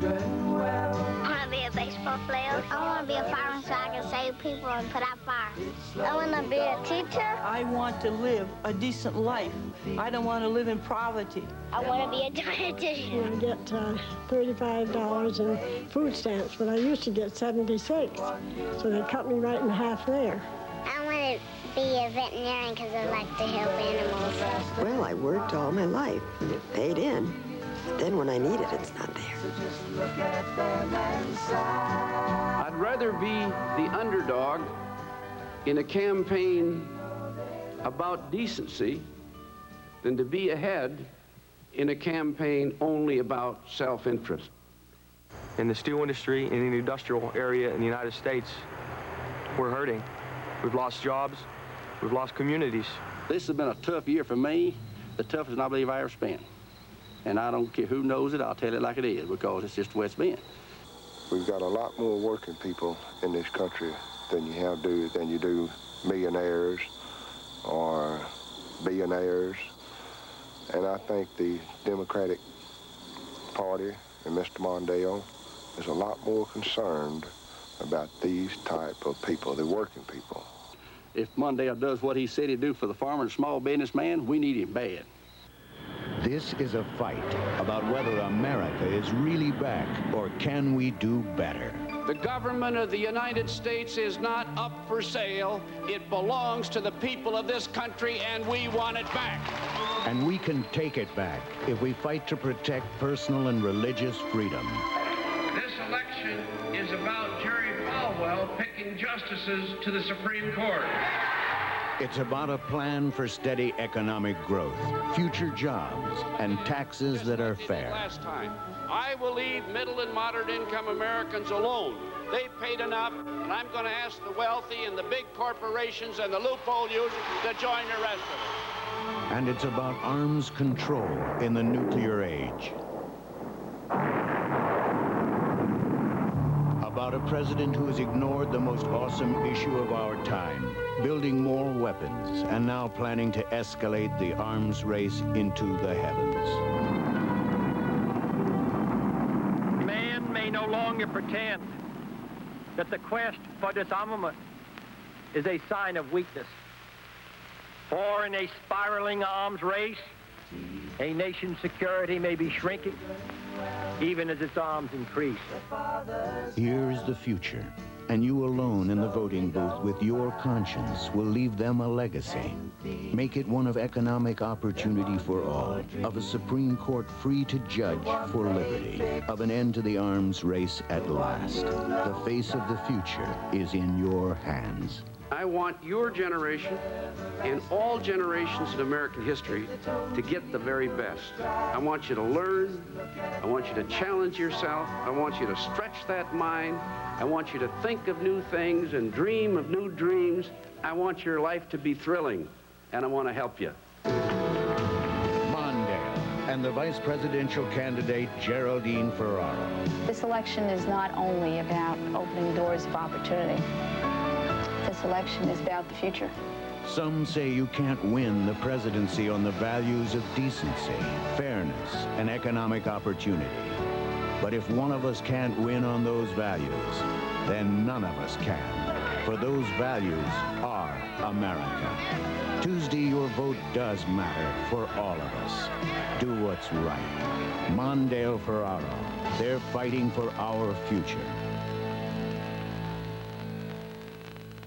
I want to be a baseball player. I want to be a fireman so I can save people and put out fires. I want to be a teacher. I want to live a decent life. I don't want to live in poverty. I want to be a dietitian. I get $35 in food stamps, but I used to get 76, so they cut me right in half there. I want to be a veterinarian because I like to help animals. Well, I worked all my life, paid in. Then when I need it, it's not there. I'd rather be the underdog in a campaign about decency than to be ahead in a campaign only about self-interest. In the steel industry, in the industrial area in the United States, we're hurting. We've lost jobs, we've lost communities. This has been a tough year for me, the toughest I believe I ever spent. And I don't care who knows it, I'll tell it like it is, because it's just the way it's been. We've got a lot more working people in this country than you do millionaires or billionaires. And I think the Democratic Party and Mr. Mondale is a lot more concerned about these type of people, the working people. If Mondale does what he said he'd do for the farmer and small businessman, we need him bad. This is a fight about whether America is really back or can we do better. The government of the United States is not up for sale. It belongs to the people of this country, and we want it back. And we can take it back if we fight to protect personal and religious freedom. This election is about Jerry Falwell picking justices to the Supreme Court. It's about a plan for steady economic growth, future jobs, and taxes that are fair. Last time, I will leave middle and moderate income Americans alone. They paid enough, and I'm going to ask the wealthy and the big corporations and the loophole users to join the rest of us. And it's about arms control in the nuclear age. About a president who has ignored the most awesome issue of our time, building more weapons, and now planning to escalate the arms race into the heavens. Man may no longer pretend that the quest for disarmament is a sign of weakness. For in a spiraling arms race, a nation's security may be shrinking, even as its arms increase. Here's the future, and you alone in the voting booth with your conscience will leave them a legacy. Make it one of economic opportunity for all, of a Supreme Court free to judge for liberty, of an end to the arms race at last. The face of the future is in your hands. I want your generation and all generations in American history to get the very best. I want you to learn. I want you to challenge yourself. I want you to stretch that mind. I want you to think of new things and dream of new dreams. I want your life to be thrilling, and I want to help you. Mondale and the vice presidential candidate, Geraldine Ferraro. This election is not only about opening doors of opportunity. This election is about the future. Some say you can't win the presidency on the values of decency, fairness, and economic opportunity. But if one of us can't win on those values, then none of us can. For those values are America. Tuesday, your vote does matter for all of us. Do what's right. Mondale-Ferraro, they're fighting for our future.